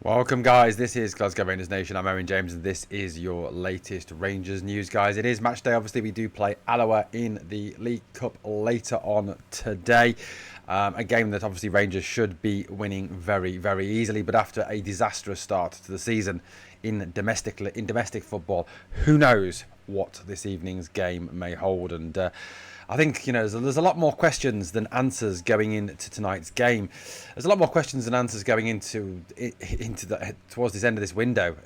Welcome guys, this is Glasgow Rangers Nation. I'm Owen James and this is your latest Rangers news, guys. It is match day. Obviously we do play Alloa in the League Cup later on today. A game that obviously Rangers should be winning very, very easily, but after a disastrous start to the season in domestic football, who knows what this evening's game may hold. And I think, there's a lot more questions than answers going into tonight's game. There's a lot more questions than answers going towards this end of this window.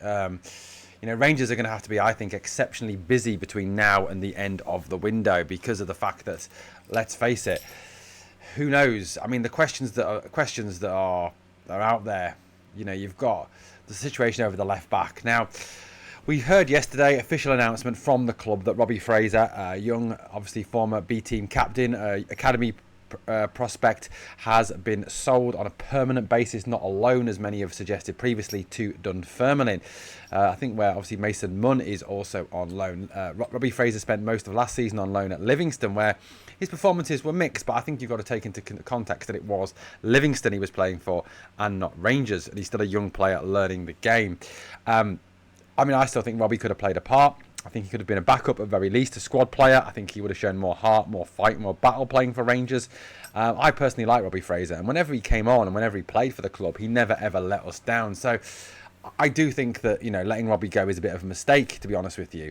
Rangers are going to have to be, I think, exceptionally busy between now and the end of the window because of the fact that, let's face it, who knows? I mean, the questions that are out there. You've got the situation over the left back now. We heard yesterday official announcement from the club that Robbie Fraser, a young, obviously former B team captain, academy prospect, has been sold on a permanent basis, not a loan as many have suggested previously, to Dunfermline. I think where obviously Mason Munn is also on loan. Robbie Fraser spent most of last season on loan at Livingston, where his performances were mixed, but I think you've got to take into context that it was Livingston he was playing for and not Rangers, and he's still a young player learning the game. I still think Robbie could have played a part. I think he could have been a backup at very least, a squad player. I think he would have shown more heart, more fight, more battle playing for Rangers. I personally like Robbie Fraser, and whenever he came on and whenever he played for the club, he never ever let us down. So I do think that, letting Robbie go is a bit of a mistake, to be honest with you.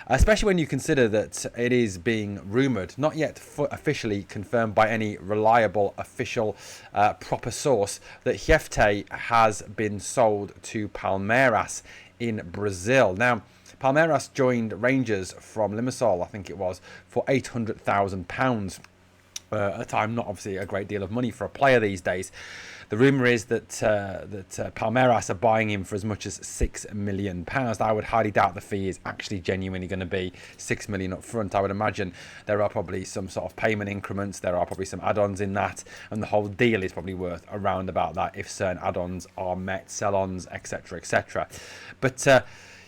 Especially when you consider that it is being rumoured, not yet officially confirmed by any reliable, official, proper source, that Jefte has been sold to Palmeiras in Brazil. Now, Palmeiras joined Rangers from Limassol, I think it was, for £800,000. At the time, not obviously a great deal of money for a player these days. The rumour is that Palmeiras are buying him for as much as £6 million. I would highly doubt the fee is actually genuinely going to be £6 million up front. I would imagine there are probably some sort of payment increments. There are probably some add-ons in that, and the whole deal is probably worth around about that if certain add-ons are met, sell-ons, etc., etc. But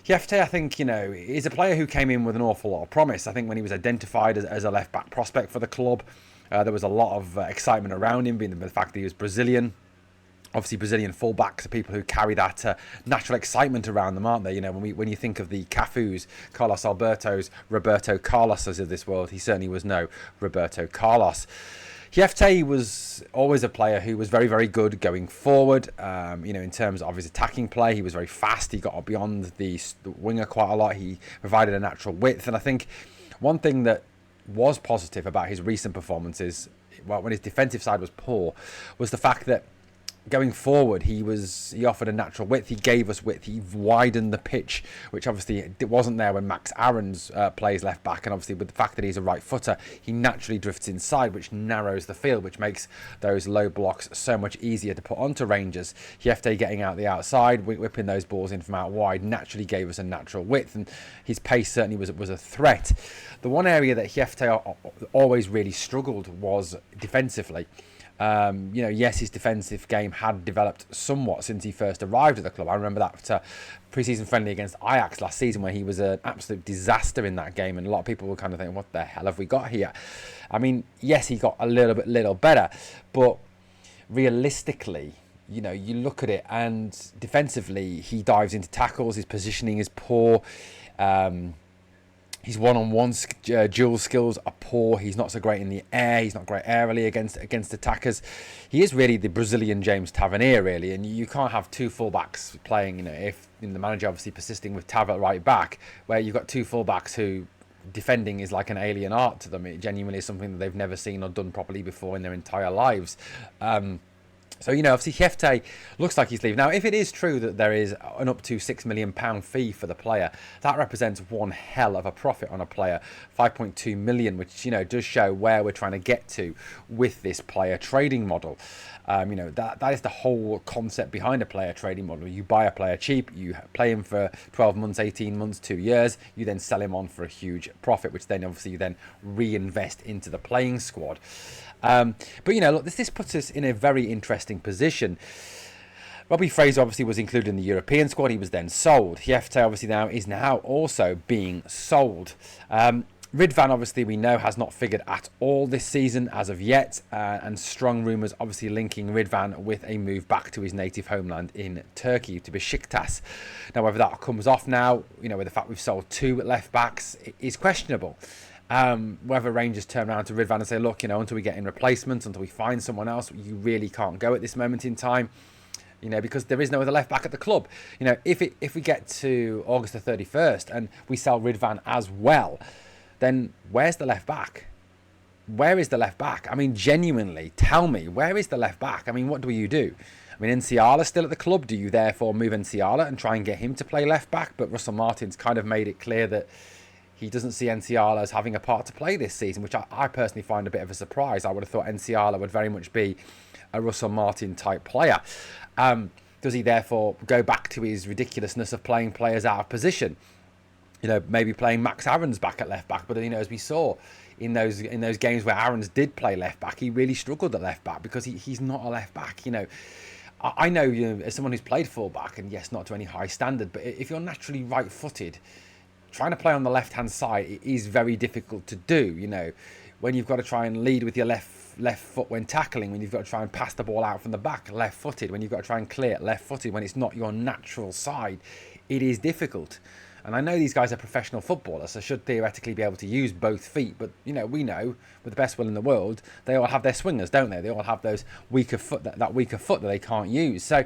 Jefte, I think, is a player who came in with an awful lot of promise. I think when he was identified as a left-back prospect for the club, there was a lot of excitement around him, being the fact that he was Brazilian. Obviously, Brazilian fullbacks are people who carry that natural excitement around them, aren't they? When you think of the Cafus, Carlos Albertos, Roberto Carloses of this world, he certainly was no Roberto Carlos. Jefte was always a player who was very, very good going forward. In terms of his attacking play, he was very fast. He got beyond the winger quite a lot. He provided a natural width. And I think one thing that was positive about his recent performances, when his defensive side was poor, was the fact that going forward, he offered a natural width. He gave us width. He widened the pitch, which obviously it wasn't there when Max Aarons plays left back. And obviously with the fact that he's a right footer, he naturally drifts inside, which narrows the field, which makes those low blocks so much easier to put onto Rangers. Jefte getting out the outside, whipping those balls in from out wide, naturally gave us a natural width, and his pace certainly was a threat. The one area that Jefte always really struggled was defensively. Yes, his defensive game had developed somewhat since he first arrived at the club. I remember that pre-season friendly against Ajax last season, where he was an absolute disaster in that game, and a lot of people were kind of thinking, what the hell have we got here? Yes, he got a little better, but realistically, you look at it, and defensively, he dives into tackles, his positioning is poor. His one-on-one dual skills are poor. He's not so great in the air. He's not great aerially against attackers. He is really the Brazilian James Tavernier, really, and you can't have two fullbacks playing. If the manager obviously persisting with Tav at right back, where you've got two fullbacks who defending is like an alien art to them. It genuinely is something that they've never seen or done properly before in their entire lives. So, obviously Jefte looks like he's leaving. Now, if it is true that there is an up to £6 million fee for the player, that represents one hell of a profit on a player, 5.2 million, which, does show where we're trying to get to with this player trading model. That is the whole concept behind a player trading model. You buy a player cheap, you play him for 12 months, 18 months, 2 years, you then sell him on for a huge profit, which then obviously you then reinvest into the playing squad. Look, this puts us in a very interesting position. Robbie Fraser obviously was included in the European squad. He was then sold. Jefte obviously is now also being sold. Ridvan, obviously, we know has not figured at all this season as of yet, and strong rumours obviously linking Ridvan with a move back to his native homeland in Turkey, to Besiktas. Now, whether that comes off now, with the fact we've sold 2 left backs, is questionable. Whether Rangers turn around to Ridvan and say, look, until we get in replacements, until we find someone else, you really can't go at this moment in time. Because there is no other left back at the club. If we get to August the 31st and we sell Ridvan as well, then where's the left back? Where is the left back? I mean, genuinely, tell me, where is the left back? I mean, what do you do? I mean, Nsiala's still at the club. Do you therefore move Nsiala and try and get him to play left back? But Russell Martin's kind of made it clear that he doesn't see Nsiala as having a part to play this season, which I personally find a bit of a surprise. I would have thought Nsiala would very much be a Russell Martin type player. Does he therefore go back to his ridiculousness of playing players out of position? Maybe playing Max Aarons back at left back, but as we saw in those games where Aarons did play left back, he really struggled at left back because he's not a left back. I know, as someone who's played full back, and yes, not to any high standard, but if you're naturally right-footed, trying to play on the left-hand side, it is very difficult to do. When you've got to try and lead with your left foot when tackling, when you've got to try and pass the ball out from the back, left-footed, when you've got to try and clear left-footed, when it's not your natural side, it is difficult. And I know these guys are professional footballers, so should theoretically be able to use both feet. But, we know, with the best will in the world, they all have their swingers, don't they? They all have those weaker foot, that weaker foot that they can't use. So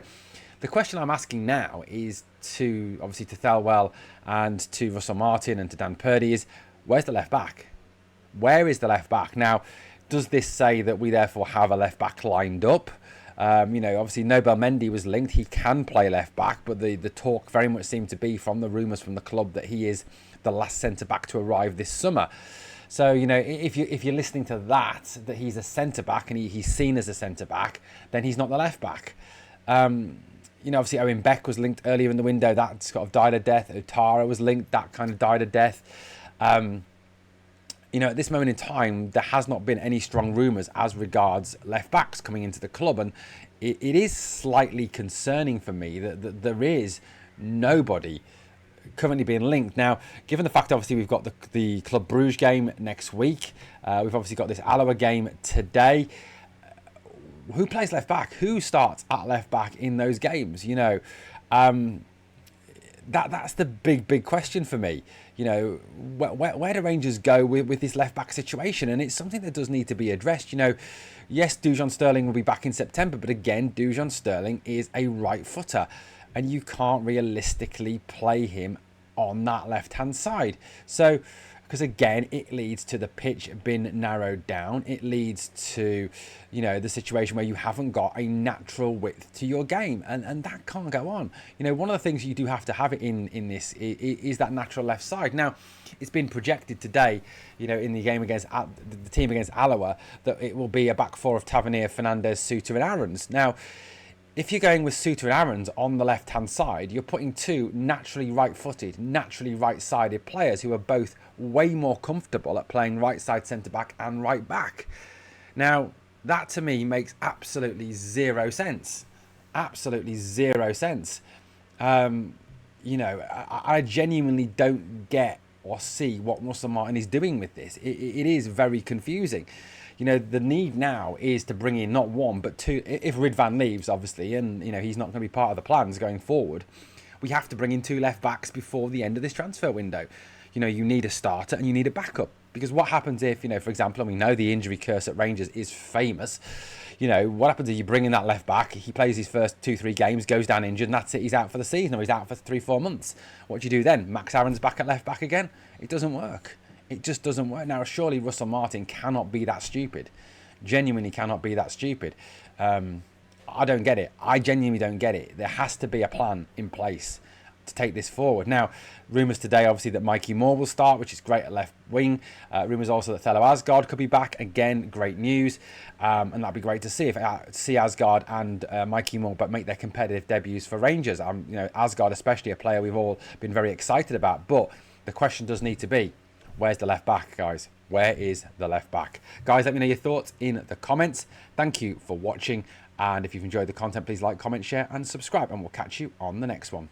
the question I'm asking now is to Thelwell and to Russell Martin and to Dan Purdy is, where's the left back? Where is the left back? Now, does this say that we therefore have a left back lined up? Obviously Nobel Mendy was linked. He can play left back, but the talk very much seemed to be from the rumours from the club that he is the last centre back to arrive this summer. So, if you're listening to that he's a centre back and he's seen as a centre back, then he's not the left back. Obviously Owen Beck was linked earlier in the window. That sort of died a death. Otara was linked. That kind of died a death. At this moment in time, there has not been any strong rumours as regards left backs coming into the club. And it is slightly concerning for me that there is nobody currently being linked. Now, given the fact, obviously, we've got the Club Bruges game next week. We've obviously got this Alloa game today. Who plays left back? Who starts at left back in those games? That's the big question for me. Where do Rangers go with this left back situation? And it's something that does need to be addressed. Yes, Dujon Sterling will be back in September, but again, Dujon Sterling is a right footer, and you can't realistically play him on that left hand side. So, because again, it leads to the pitch being narrowed down. It leads to, the situation where you haven't got a natural width to your game, and that can't go on. One of the things you do have to have it in this is that natural left side. Now, it's been projected today, in the game against the team against Alloa, that it will be a back four of Tavernier, Fernandez, Suter, and Aarons. Now, if you're going with Suter and Aarons on the left-hand side, you're putting 2 naturally right-footed, naturally right-sided players who are both way more comfortable at playing right-side centre-back and right-back. Now, that to me makes absolutely zero sense. Absolutely zero sense. I genuinely don't get or see what Russell Martin is doing with this. It is very confusing. The need now is to bring in not 1 but 2. If Ridvan leaves, obviously, and he's not going to be part of the plans going forward, we have to bring in 2 left backs before the end of this transfer window. You need a starter and you need a backup, because what happens if, for example, and we know the injury curse at Rangers is famous. What happens if you bring in that left back, he plays his first 2-3 games, goes down injured, and that's it, he's out for the season, or he's out for 3-4 months. What do you do then? Max Aarons back at left back again? It doesn't work. It just doesn't work. Now, surely Russell Martin cannot be that stupid. Genuinely cannot be that stupid. I don't get it. I genuinely don't get it. There has to be a plan in place to take this forward. Now, rumours today, obviously, that Mikey Moore will start, which is great at left wing. Rumours also that Thelo Asgard could be back. Again, great news. And that'd be great to see if Asgard and Mikey Moore but make their competitive debuts for Rangers. Asgard, especially, a player we've all been very excited about. But the question does need to be, where's the left back, guys? Where is the left back? Guys, let me know your thoughts in the comments. Thank you for watching. And if you've enjoyed the content, please like, comment, share, and subscribe. And we'll catch you on the next one.